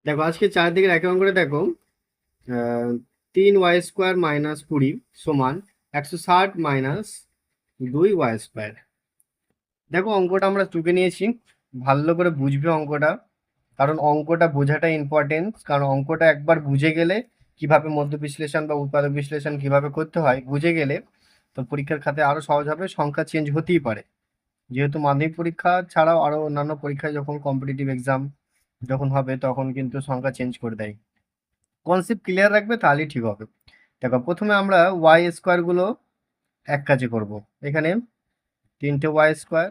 দেখো আজকে চারদিকের একে অঙ্কটা দেখো। 3y² মাইনাস 20 সমান 160 মাইনাস 2y²। দেখো অঙ্কটা আমরা টুকে নিয়েছি, ভালো করে বুঝবে অঙ্কটা, কারণ অঙ্কটা বোঝাটা ইম্পর্টেন্ট। কারণ অঙ্কটা একবার বুঝে গেলে কিভাবে মধ্য বিশ্লেষণ বা উৎপাদক বিশ্লেষণ কিভাবে করতে হয় বুঝে গেলে তো পরীক্ষার খাতে আরো সহজ হবে। সংখ্যা চেঞ্জ হতেই পারে, যেহেতু মাধ্যমিক পরীক্ষা ছাড়াও আরো অন্যান্য পরীক্ষায় যখন কম্পিটিটিভ এক্সাম যখন হবে তখন কিন্তু সংখ্যা চেঞ্জ করে দেয়। কনসেপ্ট ক্লিয়ার রাখবে তাহলেই ঠিক হবে। দেখো প্রথমে আমরা y² গুলো এক কাজে করব। এখানে 3টে y²,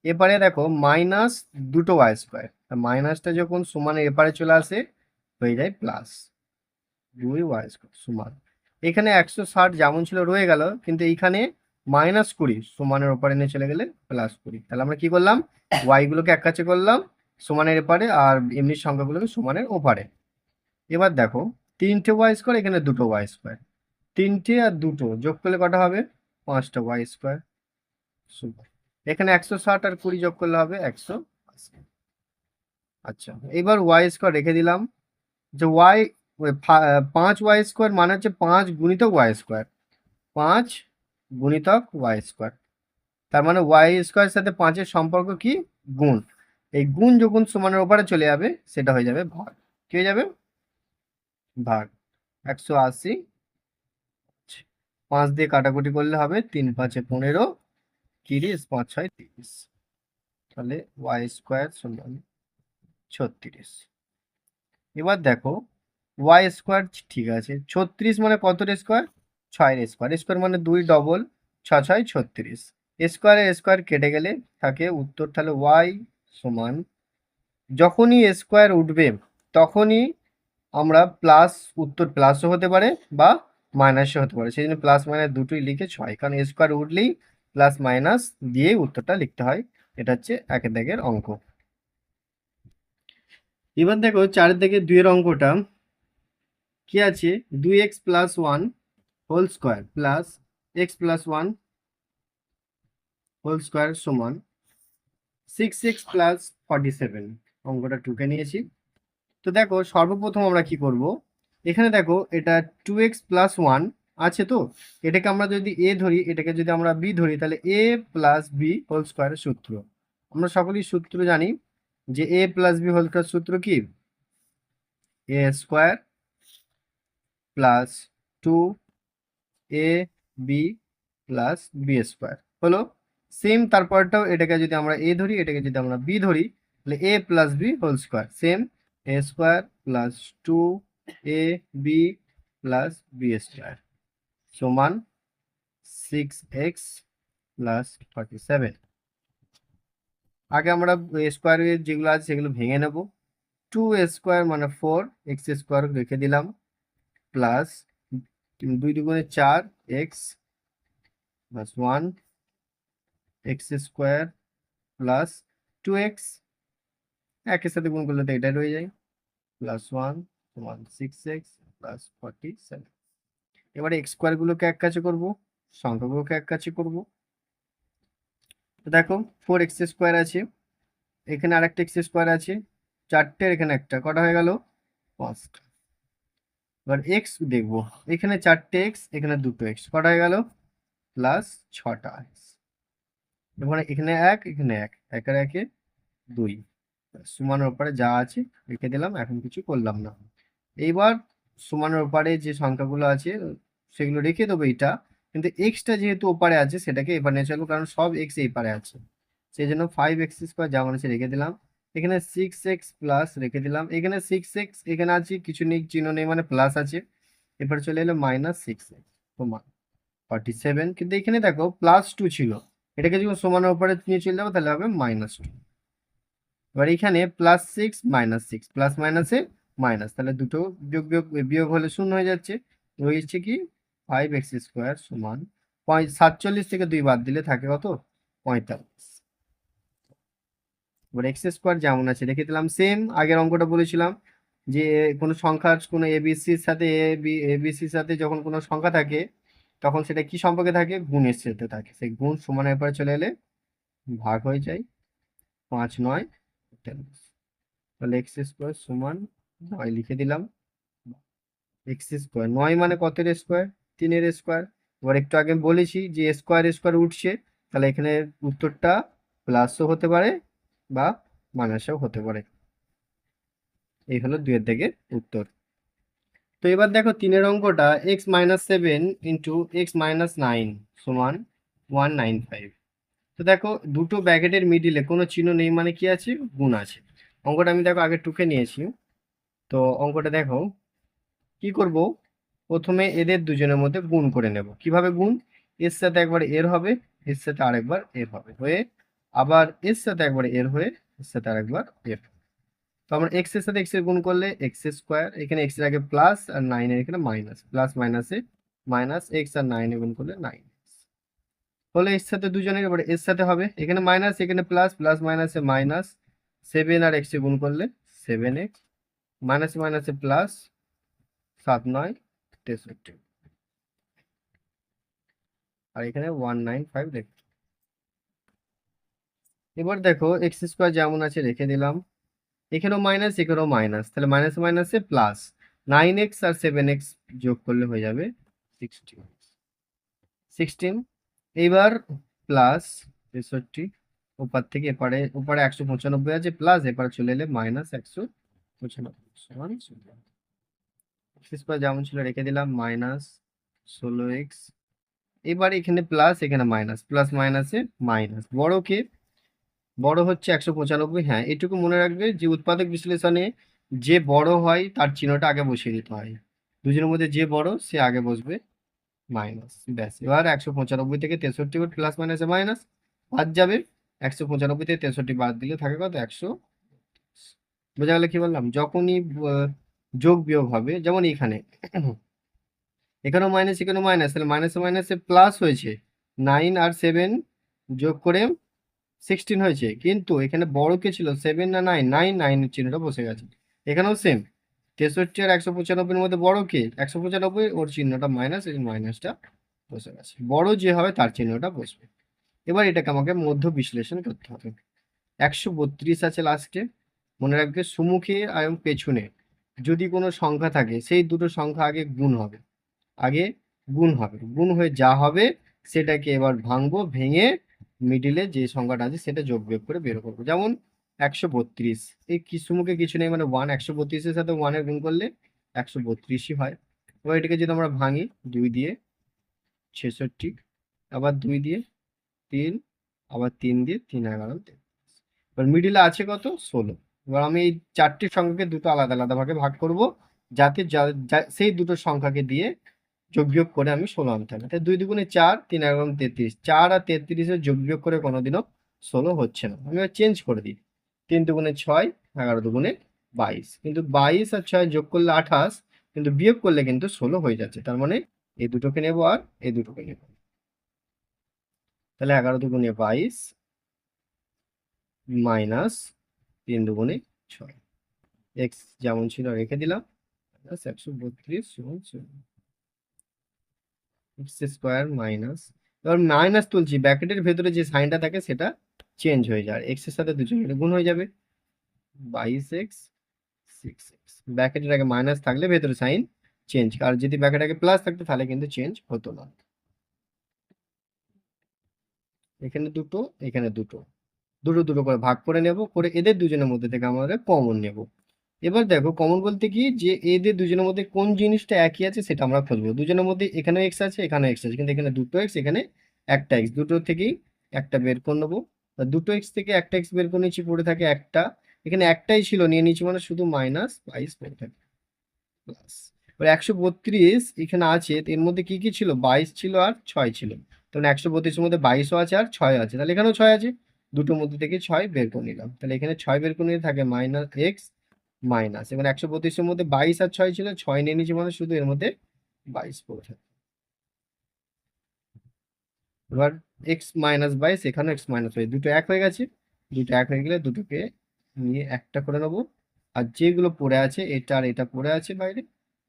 এপারে দেখো মাইনাস 2টো y²। মাইনাসটা যখন সমানের এপারে চলে আসে হয়ে যায় প্লাস 2y² সমান, এখানে 160 যেমন ছিল রয়ে গেল, কিন্তু এইখানে -20 সমানের ওপারে নিয়ে চলে গেলে +20। তাহলে আমরা কি করলাম, y গুলোকে এক কাছে করলাম সমানের এপারে আর এমনি সংখ্যাগুলোকে সমানের ওপারে। এবার দেখো 3টে y², এখানে 2টো y², 3টে আর 2টো যোগ করলে কটা হবে, 5টা y²। সুপার। এখানে 160 আর 20 যোগ করলে হবে 180। আচ্ছা, এবার y² রেখে দিলাম। যে y 5y² মানে হচ্ছে 5 গুণিতক y², 5 গুণিতক y²। তার মানে y² সাথে 5-এর সম্পর্ক কি, গুণ। এই গুণ যখন সমানের ওপারে চলে যাবে সেটা হয়ে যাবে ভাগ। কি হয়ে যাবে, ভাগ। 180, 5 দিয়ে কাটাকুটি করলে হবে 3×5 = 15, 30, 5×6 = 30। তাহলে y² সমান 36। এবার দেখো y² ঠিক আছে, 36 মানে কতর স্কোয়ার, 6-এর স্কোয়ার। স্কোয়ার মানে 2 ডবল, 6×6 = 36। স্কোয়ারে স্কোয়ার কেটে গেলে থাকে উত্তর। তাহলে y সমান, যখনই স্কোয়ার উঠবে তখনই আমরা প্লাস, উত্তর প্লাসও হতে পারে বা মাইনাসও হতে পারে, সেই জন্য প্লাস মাইনাস দুটোই লিখে 6, কারণ স্কোয়ার উঠলেই প্লাস মাইনাস দিয়ে উত্তরটা লিখতে হয়। এটা হচ্ছে একের দাগের অঙ্ক। এবার দেখো চারের দাগের 2-এর অঙ্কটা কি আছে, 2x + 1 whole square plus x + 1 whole square সমান 6x + 47। অঙ্কটা টুকে নিয়েছি। তো দেখো সর্বপ্রথম আমরা কি করব, এখানে দেখো এটা 2x + 1 আছে, তো এটাকে আমরা যদি a ধরি, এটাকে যদি আমরা b ধরি, তাহলে a + b হোল স্কোয়ারের সূত্র আমরা সকলেই সূত্র জানি, যে a + b হোল স্কোয়ার সূত্র কি, a² + 2ab + b² হলো। সেম তারপরটাও, এটাকে যদি আমরা a ধরি, এটাকে যদি আমরা b ধরি, তাহলে a + b whole square same a² + 2ab + b² সমান 6x + 47। আগে আমরা স্কোয়ারের যেগুলো আছে সেগুলো ভেঙে নেব। 2a² মানে 4, x² রেখে দিলাম, প্লাস 2 দুগুণে 4, x + 1 x² প্লাস 2x, একের সাথে গুণ করলে তো এটা রয়ে যায়, +1 সমান 6x + 47। এবারে x² গুলোকে এক কাছে করব, সংখ্যাগুলোকে এক কাছে করব। তো দেখো 4x² আছে, এখানে আরেকটা x² আছে, 4টে, এখানে একটা, কটা হয়ে গেল, 5টা। এবার x দেখব, এখানে 4টে x, এখানে 2টো x, কটা হয়ে গেল, +6টা x। এবার এখানে 1, এখানে 1, একের একে 2 সমানের ওপারে যা আছে রেখে দিলাম, এখন কিছু করলাম না। এইবার সমানের ওপারে যে সংখ্যাগুলো আছে সেগুলো রেখে দেবো এটা, কিন্তু এক্সটা যেহেতু ওপারে আছে সেটাকে এবার নিয়ে চলবো, কারণ সব এক্স এই পারে আছে, সেই জন্য 5x² যেমন আছে রেখে দিলাম। এখানে 6x প্লাস রেখে দিলাম, এখানে 6x, এখানে আছে কিছু নেই, চিহ্ন নেই মানে প্লাস আছে। এবার চলে এলো -6x সমান 47, কিন্তু এখানে দেখো +2 ছিল, এটাকে যখন সমানের ওপরে নিয়ে চলে যাবো তাহলে হবে -2। এবার এখানে +6 -6, প্লাস মাইনাসে মাইনাস, তাহলে দুটো যোগ বিয়োগ বিয়োগ হলে শূন্য হয়ে যাচ্ছে। রয়েছে কি 5x² সমান 47 থেকে 2 বাদ দিলে থাকে কত, 45। এবার x² যেমন আছে রেখে দিলাম, সেম আগের অঙ্কটা বলেছিলাম যে কোনো সংখ্যার কোনো এবিসির সাথে এবিসির সাথে যখন কোনো সংখ্যা থাকে তখন সেটা কি সম্পর্কে থাকে, গুণের সাথে থাকে, সেই গুণ সমানের পরে চলে এলে ভাগ হয়ে যায়, 5×9 = 43। তাহলে x² সমান 9 লিখে দিলাম, এক্স স্কোয়ার, 9 মানে কতের স্কোয়ার? 3-এর স্কোয়ার। এবার একটু আগে বলেছি যে স্কোয়ার স্কোয়ার উঠছে, তাহলে এখানে উত্তরটা প্লাসও হতে পারে বা মাইনাসও হতে পারে। এই হলো 2 এর দিকের উত্তর। তো এবার দেখো 3-এর অঙ্কটা x-7 ইন্টু x-9 সমান 195। তো দেখো দুটো ব্র্যাকেটের মিডিলে কোনো চিহ্ন নেই মানে কি আছে? গুণ আছে। অঙ্কটা আমি দেখো আগে টুকে নিয়েছি। তো অঙ্কটা দেখো কি করব, প্রথমে এদের দুজনের মধ্যে গুণ করে নেব। কিভাবে গুণ? এর সাথে একবার এর হবে, এর সাথে আরেকবার এর হবে, হয়ে আবার এর সাথে একবার এর হয়ে এর সাথে আরেকবার এর। তো আমরা এক্স এর সাথে এক্স এর গুণ করলে এক্স স্কোয়ার, এখানে এক্স এর আগে প্লাস আর 9 এর এখানে মাইনাস, প্লাস মাইনাসে মাইনাস, এক্স আর 9 এ গুণ করলে 9 হলে এর সাথে দুজনের, এবার এর সাথে হবে এখানে মাইনাস এখানে প্লাস, প্লাস মাইনাসে মাইনাস, 7 আর এক্স এ গুণ করলে 7x, মাইনাসে মাইনাসে প্লাস, 7-9 63, আর এখানে 195 দেখো। এবার দেখো এক্স স্কোয়ার যেমন আছে রেখে দিলাম, এখানেও মাইনাস এখানেও মাইনাস, তাহলে মাইনাস মাইনাসে প্লাস, 9x আর 7x যোগ করলে হয়ে যাবে 16। এইবার প্লাস 63, ওপার থেকে এপারে, ওপারে 195 আছে প্লাস, এপারে চলে এলে মাইনাস 195 এক্স স্কোয়ার যেমন ছিল রেখে দিলাম, মাইনাস 16x। এবার এখানে প্লাস এখানে মাইনাস, প্লাস মাইনাসে মাইনাস, বড় কে? বড় হচ্ছে 195। হ্যাঁ, এটুকু মনে রাখবে যে উৎপাদক বিশ্লেষণে যে বড় হয় তার চিহ্নটা আগে বসিয়ে দিতে হয়। দুজনের মধ্যে যে বড় সে আগে বসবে মাইনাস, ব্যাস। এবার 195 থেকে 63 প্লাস মাইনাসে মাইনাস বাদ যাবে, 195 থেকে 63 বাদ দিলে থাকে কত? 100। বোঝা গেল কি বললাম? যখনই যোগ বিয়োগ হবে, যেমন এখানে এখানেও মাইনাস এখানেও মাইনাস, তাহলে মাইনাসে মাইনাসে প্লাস হয়েছে, 9 আর 7 যোগ করে 16 হয়েছে, কিন্তু এখানে বড় কে ছিল? 7 না 9? 9 এর চিহ্নটা বসে গেছে। এখানেও সেম, 63 আর 195 এর মধ্যে বড় কে? 195, ওর চিহ্নটা মাইনাস, এই মাইনাসটা বসে গেছে। বড় যে হবে তার চিহ্নটা বসবে। এবার এটাকে আমাকে মধ্য বিশ্লেষণ করতে হবে। 132 আছে লাস্টে, মনে রাখবে সম্মুখে এবং পেছনে যদি কোনো সংখ্যা থাকে সেই দুটো সংখ্যা আগে গুণ হবে, আগে গুণ হবে, গুণ হয়ে যা হবে সেটাকে এবার ভাঙবো, ভেঙে মিডিলে যে সংখ্যাটা আছে সেটা যোগ বিয়োগ করে বের করবো। যেমন 132, এই সম্মুখে কিছু নেই মানে 1, 132-এর সাথে 1-এর গুণ করলে 132ই হয়। এবার এটাকে যদি আমরা ভাঙি, 2 দিয়ে 66, আবার 2 দিয়ে 3, আবার 3 দিয়ে 3 11 3। এবার মিডিলে আছে কত? 16। এবার আমি এই চারটি সংখ্যাকে দুটো আলাদা আলাদা ভাগে ভাগ করব, যাতে সেই দুটো সংখ্যাকে দিয়ে যোগ বিয়োগ করে আমি 16 আনতে হবে। তাই 2 দুগুণে 4, 3 11 33, 4 আর 33-এর যোগ বিয়োগ করে কোনোদিনও 16 হচ্ছে না। আমি এবার চেঞ্জ করে দিই, 3 দুগুণে 6, 11 দুগুণে 22, কিন্তু 22 আর 6 যোগ করলে 28, কিন্তু বিয়োগ করলে কিন্তু 16 হয়ে যাচ্ছে। তার মানে এই দুটোকে নেবো আর এই দুটোকে নেবো, তাহলে 11 দুগুণে 22 মাইনাস 3 দুগুণে 6, এক্স যেমন ছিল রেখে দিলাম, প্লাস 132 সমান 0। এক্স স্কোয়ার মাইনাস, এবার মাইনাস তুলছি, ব্র্যাকেটের ভেতরে যে সাইনটা থাকে সেটা চেঞ্জ হয়ে যায়, এক্স এর সাথে দুজন মিলে গুণ হয়ে যাবে, 22x 6x। ব্র্যাকেটের আগে মাইনাস থাকলে ভেতরে সাইন চেঞ্জ, আর যদি ব্র্যাকেট আগে প্লাস থাকতো তাহলে কিন্তু চেঞ্জ হতো না। এখানে দুটো, এখানে দুটো, দুটো দুটো করে ভাগ করে নেব, করে এদের দুজনের মধ্যে থেকে আমাদের কমন নেব। এবার দেখো কমন বলতে কি, যে এদের দুজনের মধ্যে কোন জিনিসটা একই আছে সেটা আমরা খুঁজবো। দুজনের মধ্যে এখানেও এক্স আছে এখানেও এক্স আছে, কিন্তু এখানে দুটো এক্স এখানে একটা এক্স, দুটো থেকেই একটা বের করে নেবো। দুটো এক্স থেকে একটা এক্স বের করে নিচ্ছি, পড়ে থাকে একটা, এখানে একটাই ছিল নিয়ে নিচ্ছি মানে শুধু মাইনাস 22 পড়ে থাকে, প্লাস। এবার 132 এখানে আছে, এর মধ্যে কি কি ছিল? 22 ছিল আর 6 ছিল, তাহলে 132-এর মধ্যে 22ও আছে আর 6 আছে, তাহলে এখানেও 6 আছে, দুটোর মধ্যে থেকে 6 বের করে নিলাম, তাহলে এখানে 6 বের করে নিলে থাকে মাইনাস এক্স মাইনাস, এবার 132-এর মধ্যে 22 আর 6 ছিল, 6 নিয়ে নিয়েছি মানে শুধু এর মধ্যে 22 পড়ে থাকে। এবার এক্স মাইনাস 22, এখানেও এক্স মাইনাস 22, দুটো এক হয়ে গেছে, দুটো এক হয়ে গেলে দুটোকে নিয়ে একটা করে নেবো, আর যেগুলো পড়ে আছে এটা আর এটা পড়ে আছে বাইরে,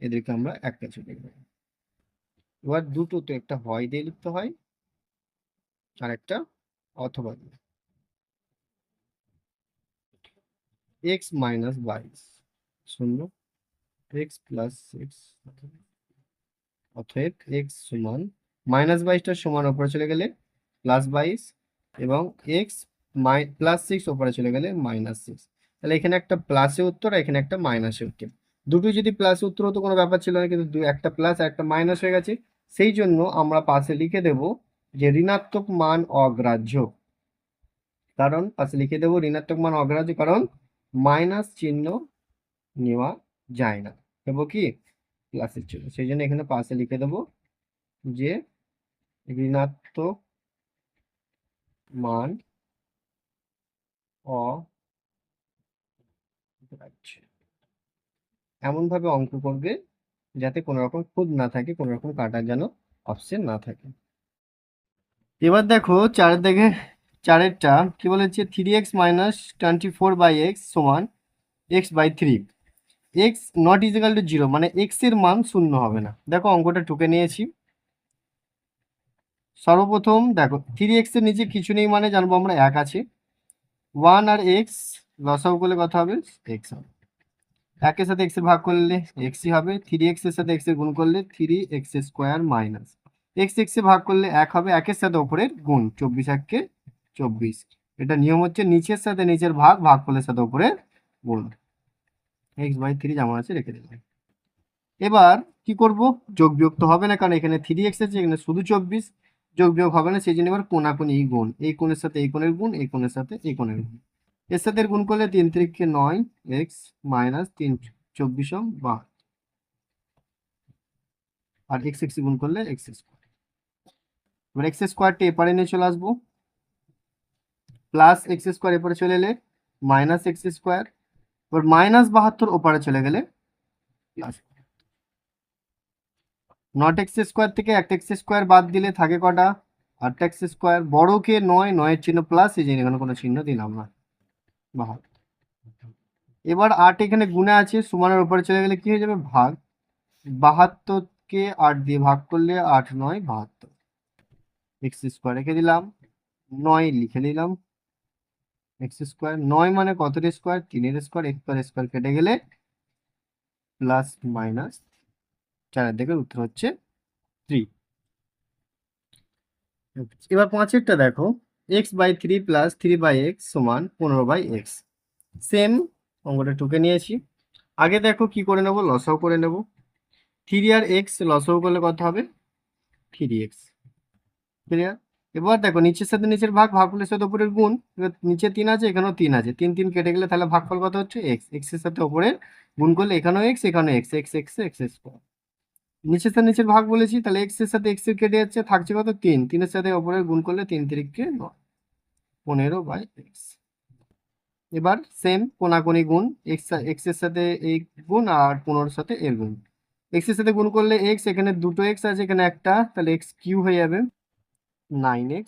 এদেরকে আমরা একটা চলে নেবো। এবার দুটো তো একটা হয় দিয়ে লিখতে হয় আর একটা অথবা দিয়ে। এক্স মাইনাস 22 শূন্য, এক্স প্লাস সিক্স, অতএব এক্স সমান -22টার সমান ওপরে চলে গেলে +22 এবং এক্স প্লাস সিক্স ওপরে চলে গেলে -6। তাহলে এখানে একটা প্লাসে উত্তর আর এখানে একটা মাইনাসে উত্তর। দুটো যদি প্লাস উত্তর হতো কোনো ব্যাপার ছিল না, কিন্তু একটা প্লাস আর একটা মাইনাস হয়ে গেছে। সেই জন্য আমরা পাশে লিখে দেব যে ঋণাত্মক মান অগ্রাহ্য। কারণ পাশে লিখে দেবো ঋণাত্মক মান অগ্রাহ্য, কারণ মাইনাস চিহ্ন নেওয়া যায় না, দেবো কি প্লাসের জন্য। সেই জন্য এখানে পাশে লিখে দেবো যে ঋণাত্মক মান অগ্রাহ্য। এমন ভাবে অঙ্ক করবে যাতে কোনো রকম খুঁত না থাকে, কোনো রকম কাটার যেন অপশন না থাকে। এবার দেখো চারের দিকে, চারেরটা কি বলেছে, 3x - 24/x সমান x/3। X not is equal two 0, মানে এক্স এর মান শূন্য হবে না। দেখো অঙ্কটা টুকে নিয়েছি। সর্বপ্রথম দেখো 3x এর নিচে কিছু নেই, মানে জানবো আমরা 1 আছে। 1 আর x লসাগু করলে কত হবে, x হবে। 1 এর সাথে x এর ভাগ করলে x ই হবে। 3x এর সাথে x এর গুণ করলে 3x² মাইনাস x এ ভাগ করলে 1 হবে। 1 এর সাথে উপরের গুণ, 24 1 24। এটা নিয়ম হচ্ছে নিচের সাথে নিচের ভাগ, ভাগ করলে সাথে উপরের গুণ। x/3 যেমন আছে রেখে দিলাম। এবার কি করব, যোগ বিয়োগ তো হবে না, কারণ এখানে 3x আছে, এখানে শুধু 24, যোগ বিয়োগ হবে না। সেই জন্য এবার কোনাকুনি গুণ, এই কোণের সাথে এই কোণের গুণ, এই কোণের সাথে এই কোণের গুণ। এর সাথে গুণ করলে 3 3 9, x মাইনাস 3 24 আর x গুণ করলে x²। এবার x² এপারে নিয়ে চলে আসবো, প্লাস x² এপারে চলে এলে -x²। এবার -72 ওপারে চলে গেলে প্লাস। নট x² থেকে একটা x² বাদ দিলে থাকে কটা, 8x²। বড়কে 9, 9-এর চিহ্ন প্লাস, এই যে এখানে কোনো চিহ্ন দিলাম না, 72। এবার 8 এখানে গুণে আছে, সমানের উপরে চলে গেলে কি হয়ে যাবে, ভাগ। 72কে 8 দিয়ে ভাগ করলে 8 9 72। x² রেখে দিলাম, 9 লিখে নিলাম। x², 9 মানে কতর স্কোয়ার, 3-এর স্কোয়ার। x² কেটে গেলে প্লাস মাইনাস 4 দিকের উত্তর হচ্ছে 3। এবার 5এরটা দেখো, x/3 প্লাস 3/x সমান 15/x। সেম অঙ্কটা টুকে নিয়েছি। আগে দেখো কি করে নেব, লসাগু করে নেব। 3 আর x লসাগু করলে কত হবে, 3x। ক্লিয়ার। এবার দেখো নিচের সাথে নিচের ভাগ, ভাগফলের সাথে উপরের গুণ। এবার নিচে 3 আছে, এখানেও 3 আছে, 3 3 কেটে গেলে তাহলে ভাগফল কত হচ্ছে, x। x এর সাথে উপরের গুণ করলে এখানেও x, এখানেও x, x x x²। নিচের সাথে নিচের ভাগ বলেছি, তাহলে x এর সাথে x এর কেটে যাচ্ছে, থাকছে কত, 3। 3 এর সাথে উপরের গুণ করলে 3 3 9, 15/x। এবার সেম কোনাকুনি গুণ, x এর সাথে এই গুণ আর 15-এর সাথে এর গুণ। x এর সাথে গুণ করলে x, এখানে দুটো x আছে, এখানে একটা, তাহলে x³ হয়ে যাবে 9x।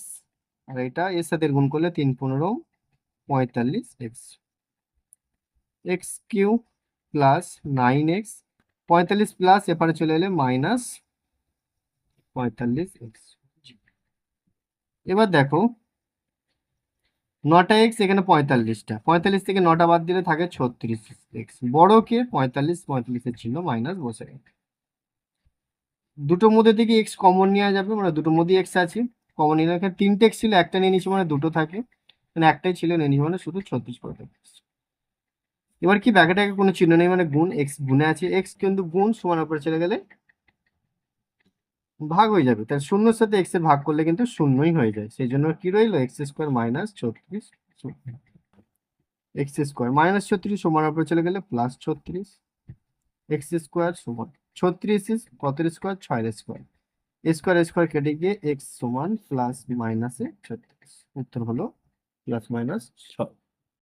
আর এটা এর সাথে গুণ করলে 3 15 45x। x³ plus 9x, 45 plus এপারে চলে এলে মাইনাস 45x। এবার দেখো 9টা x, এখানে 45টা, 45 থেকে 9টা বাদ দিলে থাকে 36x। বড়কে 45, 45-এর চিহ্ন মাইনাস বসে গেল। দুটোর মধ্যে থেকে x কমন নেওয়া যাবে, মানে দুটোর মধ্যে x আছে, কমন নিলে এখানে 3টে x ছিল, একটা নিয়ে নিচ্ছি মানে দুটো থাকে, মানে একটাই ছিল নিয়ে নিচ্ছি মানে শুধু 36 পড়ে। এবার কি ব্যাকেটাকে কোনো চিহ্ন নেই, মানে গুণ, x গুণে আছে, x কিন্তু গুণ সমান উপরে চলে গেলে ভাগ হয়ে যাবে। তাহলে শূন্যর সাথে x এর ভাগ করলে কিন্তু শূন্যই হয়ে যায়। সেই জন্য কি রইলো, x² মাইনাস 36, x² মাইনাস 36 সমান উপরে চলে গেলে প্লাস 36, x² সমান 36 কতের স্কোয়ার, 6-এর স্কোয়ার। স্কোয়ার কেটে গিয়ে x সমান প্লাস মাইনাসে 36। উত্তর হলো প্লাস মাইনাস 6।